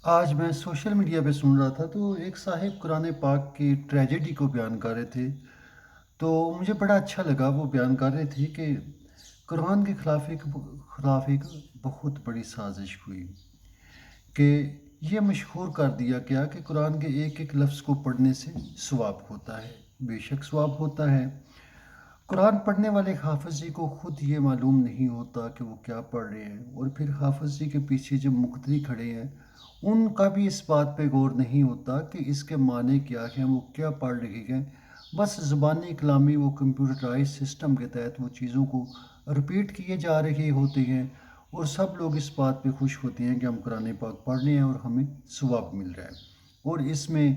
آج میں social media پہ سن رہا تھا تو ایک صاحب قرآن پاک کی ٹریجڈی کو بیان کر رہے تھے، تو مجھے بڑا اچھا لگا۔ وہ بیان کر رہے تھے کہ قرآن کے خلاف ایک بہت بڑی سازش ہوئی، کہ یہ مشہور کر دیا گیا کہ قرآن کے ایک ایک لفظ کو پڑھنے سے ثواب ہوتا ہے۔ بے شک ثواب ہوتا ہے۔ قرآن پڑھنے والے حافظ جی کو خود یہ معلوم نہیں ہوتا کہ وہ کیا پڑھ رہے ہیں، اور پھر حافظ جی کے پیچھے جو مقتدی کھڑے ہیں ان کا بھی اس بات پہ غور نہیں ہوتا کہ اس کے معنی کیا ہیں، وہ کیا پڑھ رہے ہیں۔ بس زبانی کلامی وہ کمپیوٹرائز سسٹم کے تحت وہ چیزوں کو رپیٹ کیے جا رہے ہوتے ہیں، اور سب لوگ اس بات پہ خوش ہوتے ہیں کہ ہم قرآن پاک پڑھ رہے ہیں اور ہمیں ثواب مل رہا ہے، اور اس میں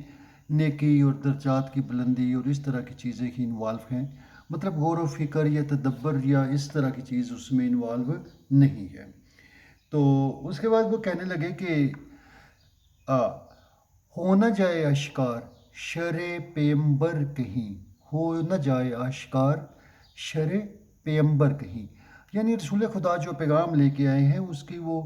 نیکی اور درجات کی بلندی اور اس طرح کی چیزیں ہی انوالو ہیں۔ مطلب غور و فکر یا تدبر یا اس طرح کی چیز اس میں انوالو نہیں ہے۔ تو اس کے بعد وہ کہنے لگے کہ آ ہو نہ جائے آشکار شر پیمبر کہیں، ہو نہ جائے آشکار شر پیمبر کہیں، یعنی رسول خدا جو پیغام لے کے آئے ہیں اس کی وہ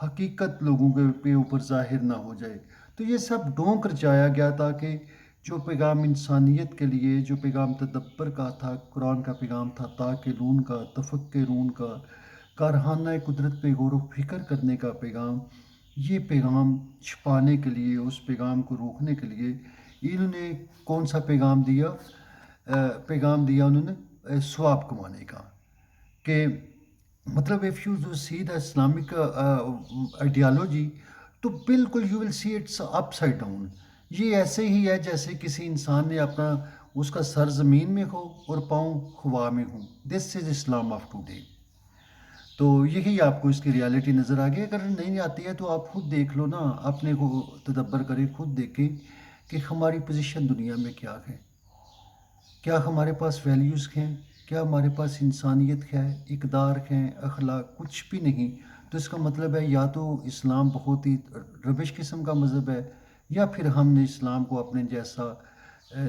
حقیقت لوگوں کے اوپر ظاہر نہ ہو جائے۔ تو یہ سب ڈھونک رچایا گیا تاکہ جو پیغام انسانیت کے لیے، جو پیغام تدبر کا تھا، قرآن کا پیغام تھا تاکلون کا، تفکرون کا، کارخانہ قدرت پہ غور و فکر کرنے کا پیغام، یہ پیغام چھپانے کے لیے، اس پیغام کو روکنے کے لیے انہوں نے کون سا پیغام دیا؟ پیغام دیا انہوں نے ثواب کمانے کا، کہ مطلب if you do see the Islamic ideology تو بالکل you will see it's upside down۔ یہ ایسے ہی ہے جیسے کسی انسان نے اپنا اس کا سر زمین میں ہو اور پاؤں ہوا میں ہوں۔ دس از اسلام آف ٹوڈے۔ تو یہی آپ کو اس کی ریالٹی نظر آ گئی۔ اگر نہیں آتی ہے تو آپ خود دیکھ لو نا، اپنے کو تدبر کریں، خود دیکھیں کہ ہماری پوزیشن دنیا میں کیا ہے، کیا ہمارے پاس ویلیوز ہیں، کیا ہمارے پاس انسانیت ہے، اقدار ہیں، اخلاق کچھ بھی نہیں۔ تو اس کا مطلب ہے یا تو اسلام بہت ہی ربش قسم کا مذہب ہے، یا پھر ہم نے اسلام کو اپنے جیسا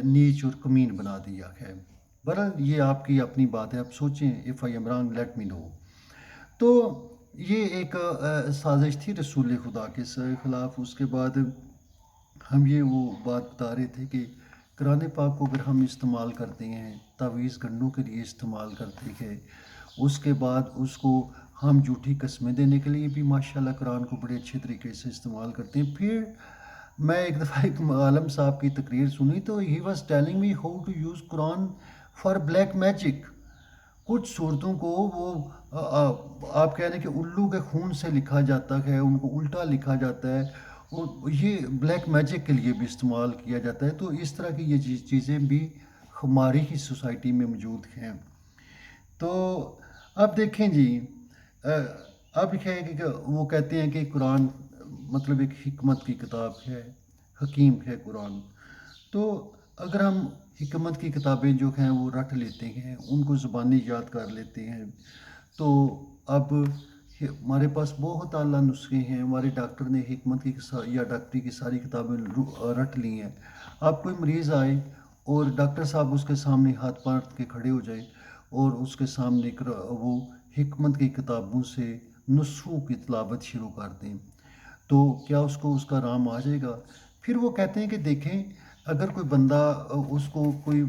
نیچ اور کمین بنا دیا ہے۔ بہرحال یہ آپ کی اپنی بات ہے، آپ سوچیں۔ If I am wrong let me know. تو یہ ایک سازش تھی رسول خدا کے خلاف۔ اس کے بعد ہم یہ وہ بات بتا رہے تھے کہ قرآن پاک کو اگر ہم استعمال کرتے ہیں، تعویذ گنوں کے لیے استعمال کرتے ہیں، اس کے بعد اس کو ہم جھوٹی قسمیں دینے کے لیے بھی ماشاءاللہ قرآن کو بڑے اچھے طریقے سے استعمال کرتے ہیں۔ پھر میں ایک دفعہ ایک عالم صاحب کی تقریر سنی تو he was telling me how to use Quran for black magic. کچھ صورتوں کو وہ آپ کہہ رہے ہیں کہ الو کے خون سے لکھا جاتا ہے، ان کو الٹا لکھا جاتا ہے، اور یہ بلیک میجک کے لیے بھی استعمال کیا جاتا ہے۔ تو اس طرح کی یہ چیزیں بھی ہماری ہی سوسائٹی میں موجود ہیں۔ تو اب دیکھیں جی، اب ہے کہ وہ کہتے ہیں کہ قرآن مطلب ایک حکمت کی کتاب ہے، حکیم ہے قرآن۔ تو اگر ہم حکمت کی کتابیں جو ہیں وہ رٹ لیتے ہیں، ان کو زبانی یاد کر لیتے ہیں، تو اب ہمارے پاس بہت اعلیٰ نسخے ہیں۔ ہمارے ڈاکٹر نے حکمت کی یا ڈاکٹری کی ساری کتابیں رٹ لی ہیں۔ اب کوئی مریض آئے اور ڈاکٹر صاحب اس کے سامنے ہاتھ پاٹ کے کھڑے ہو جائیں اور اس کے سامنے وہ حکمت کی کتابوں سے نسخوں کی تلاوت شروع کر دیں، تو کیا اس کو اس کا رام آ جائے گا؟ پھر وہ کہتے ہیں کہ دیکھیں، اگر کوئی بندہ اس کو کوئی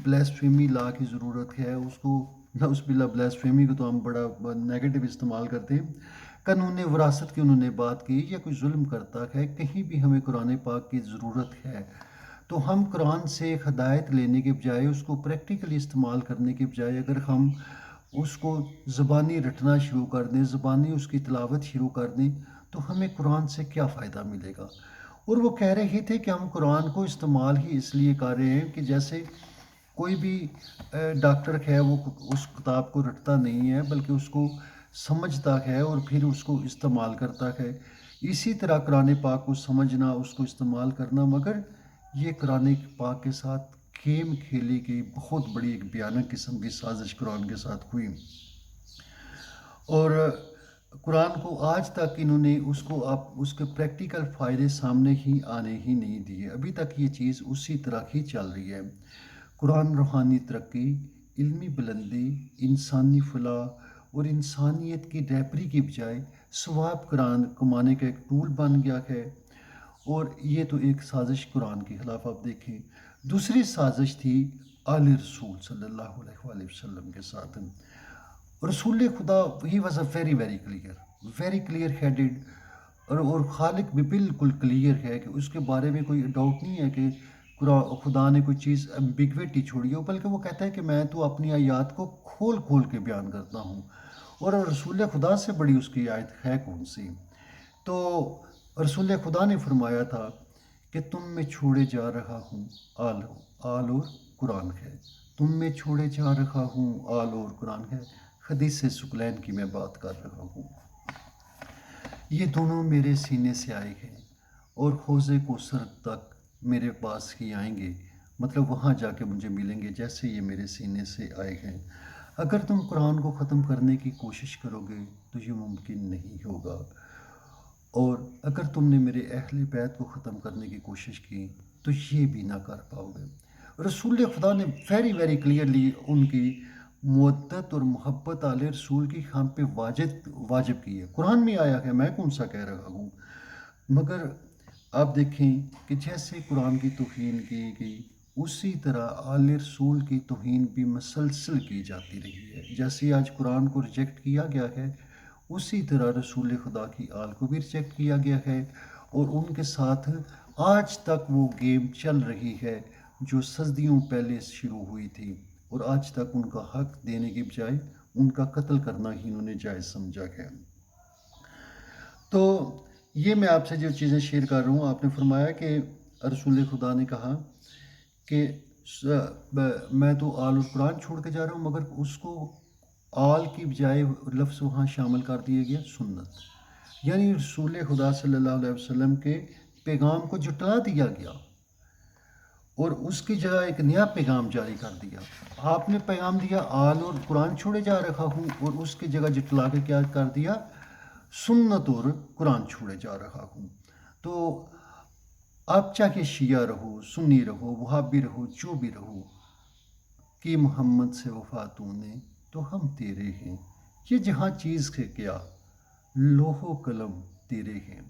بلیسفیمی لا کی ضرورت ہے، اس کو نعوذ باللہ بلیسفیمی کو تو ہم بڑا نیگیٹو استعمال کرتے ہیں، قانون وراثت کی انہوں نے بات کی، یا کوئی ظلم کرتا ہے، کہیں بھی ہمیں قرآن پاک کی ضرورت ہے، تو ہم قرآن سے ہدایت لینے کے بجائے، اس کو پریکٹیکلی استعمال کرنے کے بجائے، اگر ہم اس کو زبانی رٹنا شروع کر دیں، زبانی اس کی تلاوت شروع کر دیں، تو ہمیں قرآن سے کیا فائدہ ملے گا؟ اور وہ کہہ رہے تھے کہ ہم قرآن کو استعمال ہی اس لیے کر رہے ہیں کہ جیسے کوئی بھی ڈاکٹر ہے، وہ اس کتاب کو رٹتا نہیں ہے بلکہ اس کو سمجھتا ہے اور پھر اس کو استعمال کرتا ہے۔ اسی طرح قرآن پاک کو سمجھنا، اس کو استعمال کرنا، مگر یہ قرآن پاک کے ساتھ گیم کھیلی گئی بہت بڑی ایک بھیانک قسم کی سازش قرآن کے ساتھ ہوئی، اور قرآن کو آج تک انہوں نے اس کے پریکٹیکل فائدے سامنے ہی آنے ہی نہیں دیے۔ ابھی تک یہ چیز اسی طرح ہی چل رہی ہے۔ قرآن روحانی ترقی، علمی بلندی، انسانی فلاح اور انسانیت کی رہبری کی بجائے ثواب قرآن کمانے کا ایک ٹول بن گیا ہے۔ اور یہ تو ایک سازش قرآن کے خلاف آپ دیکھیں. دوسری سازش تھی آل رسول صلی اللہ علیہ وآلہ وسلم کے ساتھ. رسول خدا he was a very clear headed. اور خالق بھی بالکل کلیئر ہے کہ اس کے بارے میں کوئی ڈاؤٹ نہیں ہے کہ خدا نے کوئی چیز ایمبیگویٹی چھوڑی ہو، بلکہ وہ کہتا ہے کہ میں تو اپنی آیات کو کھول کھول کے بیان کرتا ہوں. اور رسول خدا سے بڑی اس کی آیت ہے کون سی؟ تو رسول خدا نے فرمایا تھا کہ تم میں چھوڑے جا رہا ہوں آل اور قرآن ہے. تم میں چھوڑے جا رہا ہوں آل اور قرآن ہے. حدیث ثقلین کی میں بات کر رہا ہوں. یہ دونوں میرے سینے سے آئے ہیں اور حوض کوثر تک میرے پاس ہی آئیں گے، مطلب وہاں جا کے مجھے ملیں گے جیسے یہ میرے سینے سے آئے ہیں. اگر تم قرآن کو ختم کرنے کی کوشش کرو گے تو یہ ممکن نہیں ہوگا، اور اگر تم نے میرے اہل بیت کو ختم کرنے کی کوشش کی تو یہ بھی نہ کر پاؤ گے. رسول خدا نے ویری کلیئرلی ان کی مودت اور محبت آل رسول کی ہم پہ واجب کی ہے. قرآن میں آیا ہے، میں کون سا کہہ رہا ہوں. مگر آپ دیکھیں کہ جیسے قرآن کی توہین کی گئی، اسی طرح آل رسول کی توہین بھی مسلسل کی جاتی رہی ہے. جیسے آج قرآن کو ریجیکٹ کیا گیا ہے، اسی طرح رسول خدا کی آل کو بھی ریجیکٹ کیا گیا ہے، اور ان کے ساتھ آج تک وہ گیم چل رہی ہے جو صدیوں پہلے شروع ہوئی تھی، اور آج تک ان کا حق دینے کی بجائے ان کا قتل کرنا ہی انہوں نے جائز سمجھا ہے. تو یہ میں آپ سے جو چیزیں شیئر کر رہا ہوں. آپ نے فرمایا کہ رسول خدا نے کہا کہ میں تو آل اور قرآن چھوڑ کے جا رہا ہوں، مگر اس کو آل کی بجائے لفظ وہاں شامل کر دیا گیا سنت، یعنی رسول خدا صلی اللہ علیہ وسلم کے پیغام کو جٹلا دیا گیا اور اس کی جگہ ایک نیا پیغام جاری کر دیا. آپ نے پیغام دیا آل اور قرآن چھوڑے جا رہا ہوں، اور اس کی جگہ جٹلا کے کیا کر دیا؟ سنت اور قرآن چھوڑے جا رہا ہوں. تو آپ چاہے شیعہ رہو، سنی رہو، وہابی رہو، جو بھی رہو، کہ محمد سے وفا تو نے تو ہم تیرے ہیں. یہ جہاں چیز ہے کیا، لوح و قلم تیرے ہیں.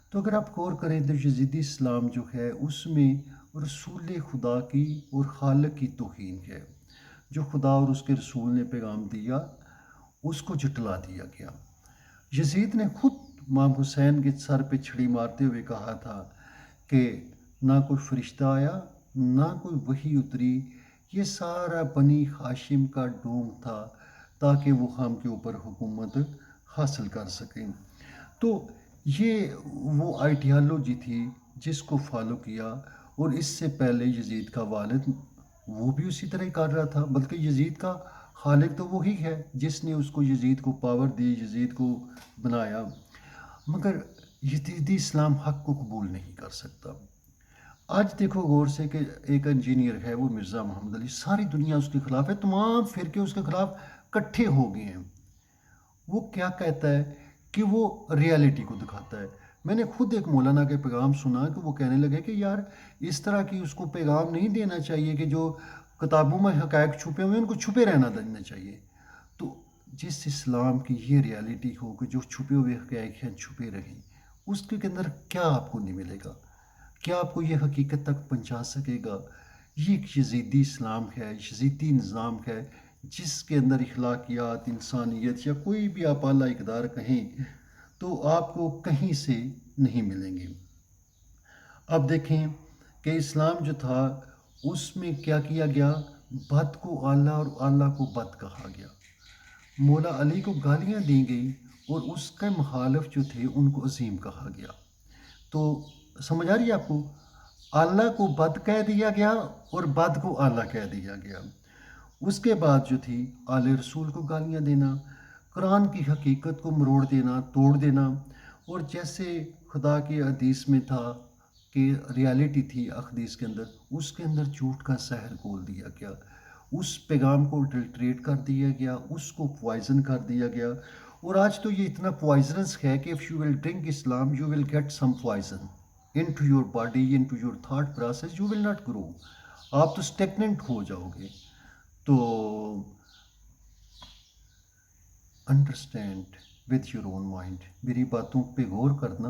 تو اگر آپ غور کریں تو یزیدی اسلام جو ہے اس میں رسول خدا کی اور خالق کی توہین ہے. جو خدا اور اس کے رسول نے پیغام دیا اس کو جٹلا دیا گیا. یزید نے خود امام حسین کے سر پہ چھڑی مارتے ہوئے کہا تھا کہ نہ کوئی فرشتہ آیا، نہ کوئی وحی اتری، یہ سارا بنی ہاشم کا ڈونگ تھا تاکہ وہ ہم کے اوپر حکومت حاصل کر سکیں. تو یہ وہ آئیڈیالوجی تھی جس کو فالو کیا، اور اس سے پہلے یزید کا والد وہ بھی اسی طرح ہی کر رہا تھا، بلکہ یزید کا خالق تو وہی ہے جس نے اس کو یزید کو پاور دی، یزید کو بنایا. مگر یزیدی اسلام حق کو قبول نہیں کر سکتا. آج دیکھو غور سے کہ ایک انجینئر ہے وہ مرزا محمد علی، ساری دنیا اس کے خلاف ہے، تمام فرقے اس کے خلاف کٹھے ہو گئے ہیں. وہ کیا کہتا ہے کہ وہ ریالٹی کو دکھاتا ہے. میں نے خود ایک مولانا کے پیغام سنا کہ وہ کہنے لگے کہ یار اس طرح کی اس کو پیغام نہیں دینا چاہیے کہ جو کتابوں میں حقائق چھپے ہوئے ہیں ان کو چھپے رہنا دینا چاہیے. تو جس اسلام کی یہ ریالٹی ہو کہ جو چھپے ہوئے حقائق ہیں چھپے رہیں، اس کے اندر کیا آپ کو نہیں ملے گا؟ کیا آپ کو یہ حقیقت تک پہنچا سکے گا؟ یہ ایک یزیدی اسلام ہے، یزیدی نظام ہے جس کے اندر اخلاقیات، انسانیت یا کوئی بھی آپ اعلیٰ اقدار کہیں تو آپ کو کہیں سے نہیں ملیں گے. اب دیکھیں کہ اسلام جو تھا اس میں کیا کیا گیا؟ بد کو اعلیٰ اور اعلیٰ کو بد کہا گیا. مولا علی کو گالیاں دی گئی اور اس کے مخالف جو تھے ان کو عظیم کہا گیا. تو سمجھ آ رہی ہے آپ کو؟ اعلیٰ کو بد کہہ دیا گیا اور بد کو اعلیٰ کہہ دیا گیا. اس کے بعد جو تھی آل رسول کو گالیاں دینا، قرآن کی حقیقت کو مروڑ دینا، توڑ دینا. اور جیسے خدا کے حدیث میں تھا کہ ریالٹی تھی احادیث کے اندر، اس کے اندر جھوٹ کا زہر گھول دیا گیا، اس پیغام کو ڈلٹریٹ کر دیا گیا، اس کو پوائزن کر دیا گیا. اور آج تو یہ اتنا پوائزنس ہے کہ if you will drink Islam you will get some poison into your body, into your thought process, you will not grow. آپ تو اسٹیگننٹ ہو جاؤ گے. تو understand with your own mind, میری باتوں پہ غور کرنا،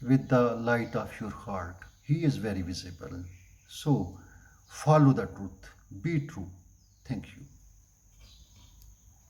with the light of your heart. He is very visible. So, follow the truth. Be true. Thank you.